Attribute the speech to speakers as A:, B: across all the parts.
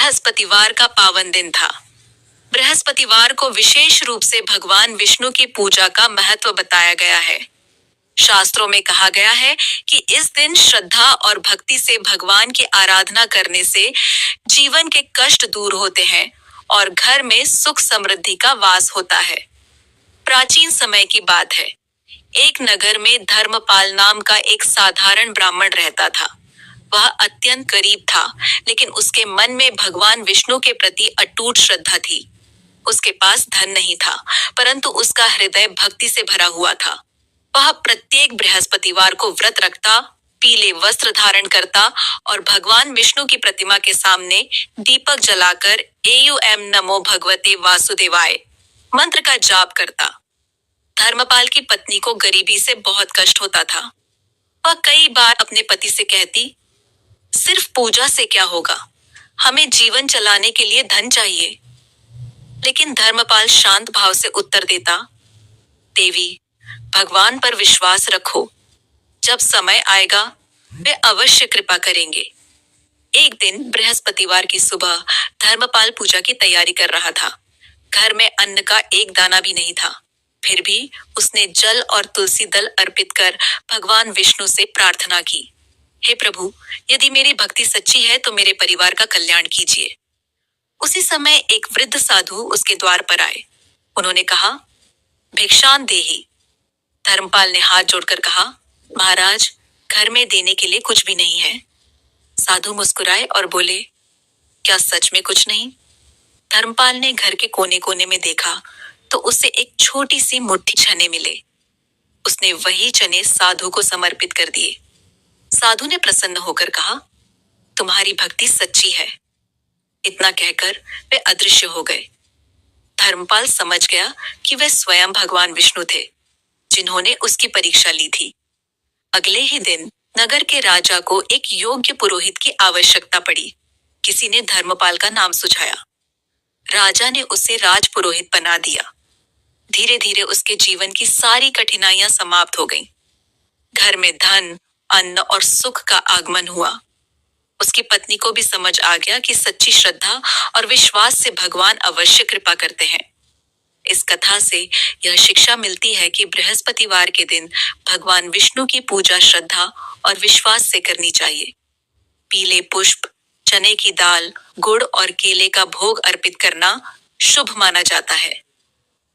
A: बृहस्पतिवार का पावन दिन था। बृहस्पतिवार को विशेष रूप से भगवान विष्णु की पूजा का महत्व बताया गया है। शास्त्रों में कहा गया है कि इस दिन श्रद्धा और भक्ति से भगवान की आराधना करने से जीवन के कष्ट दूर होते हैं और घर में सुख समृद्धि का वास होता है। प्राचीन समय की बात है। एक नगर में धर्मपाल नाम का एक साधारण ब्राह्मण रहता था। वह अत्यंत गरीब था, लेकिन उसके मन में भगवान विष्णु के प्रति अटूट श्रद्धा थी। उसके पास धन नहीं था, परंतु उसका हृदय भक्ति से भरा हुआ था। वह प्रत्येक बृहस्पतिवार को व्रत रखता, पीले वस्त्र धारण करता और भगवान विष्णु की प्रतिमा के सामने दीपक जलाकर एयुएम नमो भगवते वासुदेवाय मंत्र का जाप करता। धर्मपाल की पत्नी को गरीबी से बहुत कष्ट होता था। वह कई बार अपने पति से कहती, सिर्फ पूजा से क्या होगा, हमें जीवन चलाने के लिए धन चाहिए। लेकिन धर्मपाल शांत भाव से उत्तर देता, देवी, भगवान पर विश्वास रखो, जब समय आएगा वे अवश्य कृपा करेंगे। एक दिन बृहस्पतिवार की सुबह धर्मपाल पूजा की तैयारी कर रहा था। घर में अन्न का एक दाना भी नहीं था। फिर भी उसने जल और तुलसी दल अर्पित कर भगवान विष्णु से प्रार्थना की, हे प्रभु, यदि मेरी भक्ति सच्ची है तो मेरे परिवार का कल्याण कीजिए। उसी समय एक वृद्ध साधु उसके द्वार पर आए। उन्होंने कहा, भिक्षान देहि। धर्मपाल ने हाथ जोड़कर कहा, महाराज, घर में देने के लिए कुछ भी नहीं है। साधु मुस्कुराए और बोले, क्या सच में कुछ नहीं? धर्मपाल ने घर के कोने कोने में देखा तो उसे एक छोटी सी मुट्ठी चने मिले। उसने वही चने साधु को समर्पित कर दिए। साधु ने प्रसन्न होकर कहा, तुम्हारी भक्ति सच्ची है। इतना कहकर वे अदृश्य हो गए। धर्मपाल समझ गया कि वे स्वयं भगवान विष्णु थे, जिन्होंने उसकी परीक्षा ली थी। अगले ही दिन नगर के राजा को एक योग्य पुरोहित की आवश्यकता पड़ी। किसी ने धर्मपाल का नाम सुझाया। राजा ने उसे राजपुरोहित बना दिया। धीरे धीरे उसके जीवन की सारी कठिनाइयां समाप्त हो गईं। घर में धन, अन्न और सुख का आगमन हुआ। उसकी पत्नी को भी समझ आ गया कि सच्ची श्रद्धा और विश्वास से भगवान अवश्य कृपा करते हैं। इस कथा से यह शिक्षा मिलती है कि बृहस्पतिवार के दिन भगवान विष्णु की पूजा श्रद्धा और विश्वास से करनी चाहिए। पीले पुष्प, चने की दाल, गुड़ और केले का भोग अर्पित करना शुभ माना जाता है।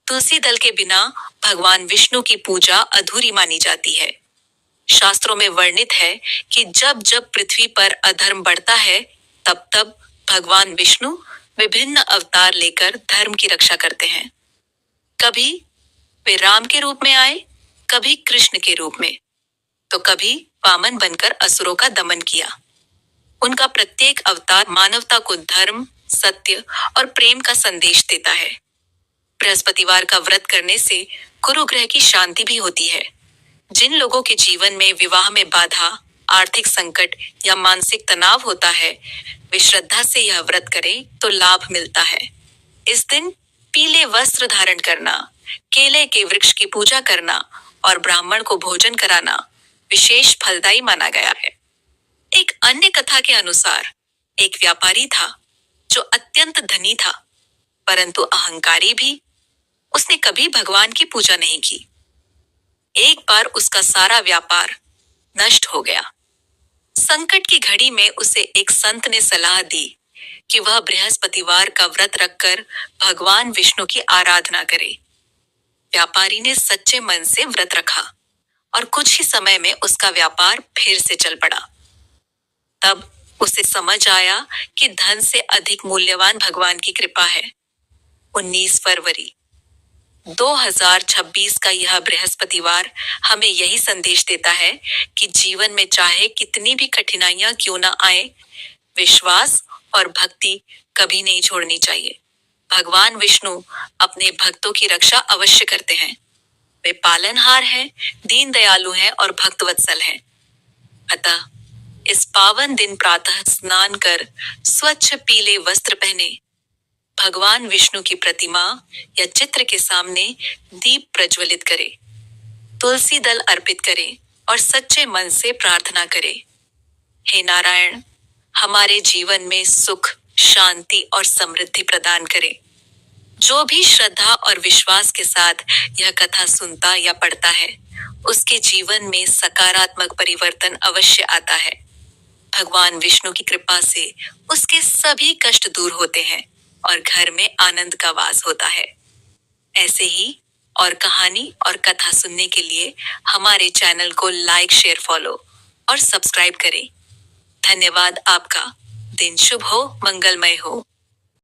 A: तुलसी दल के बिना भगवान विष्णु की पूजा अधूरी मानी जाती है। शास्त्रों में वर्णित है कि जब जब पृथ्वी पर अधर्म बढ़ता है, तब तब भगवान विष्णु विभिन्न अवतार लेकर धर्म की रक्षा करते हैं। कभी वे राम के रूप में आए, कभी कृष्ण के रूप में, तो कभी वामन बनकर असुरों का दमन किया। उनका प्रत्येक अवतार मानवता को धर्म, सत्य और प्रेम का संदेश देता है। बृहस्पतिवार का व्रत करने से गुरु ग्रह की शांति भी होती है। जिन लोगों के जीवन में विवाह में बाधा, आर्थिक संकट या मानसिक तनाव होता है, वे श्रद्धा से यह व्रत करें तो लाभ मिलता है। इस दिन पीले वस्त्र धारण करना, केले के वृक्ष की पूजा करना और ब्राह्मण को भोजन कराना विशेष फलदायी माना गया है। एक अन्य कथा के अनुसार एक व्यापारी था जो अत्यंत धनी था, परंतु अहंकारी भी। उसने कभी भगवान की पूजा नहीं की। एक बार उसका सारा व्यापार नष्ट हो गया। संकट की घड़ी में उसे एक संत ने सलाह दी कि वह बृहस्पतिवार का व्रत रखकर भगवान विष्णु की आराधना करे। व्यापारी ने सच्चे मन से व्रत रखा और कुछ ही समय में उसका व्यापार फिर से चल पड़ा। तब उसे समझ आया कि धन से अधिक मूल्यवान भगवान की कृपा है। 19 फरवरी 2026 का यह बृहस्पतिवार हमें यही संदेश देता है कि जीवन में चाहे कितनी भी कठिनाइयां क्यों ना आए, विश्वास और भक्ति कभी नहीं छोड़नी चाहिए। भगवान विष्णु अपने भक्तों की रक्षा अवश्य करते हैं। वे पालनहार हैं, दीन दयालु हैं और भक्तवत्सल हैं। अतः इस पावन दिन प्रातः स्नान कर स्वच्छ पीले वस्त्र पहने, भगवान विष्णु की प्रतिमा या चित्र के सामने दीप प्रज्वलित करें, तुलसी दल अर्पित करें और सच्चे मन से प्रार्थना करें, हे नारायण, हमारे जीवन में सुख, शांति और समृद्धि प्रदान करे। जो भी श्रद्धा और विश्वास के साथ यह कथा सुनता या पढ़ता है, उसके जीवन में सकारात्मक परिवर्तन अवश्य आता है। भगवान विष्णु की कृपा से उसके सभी कष्ट दूर होते हैं और घर में आनंद का वास होता है। ऐसे ही और कहानी और कथा सुनने के लिए हमारे चैनल को लाइक, शेयर, फॉलो और सब्सक्राइब करें। धन्यवाद। आपका दिन शुभ हो, मंगलमय हो।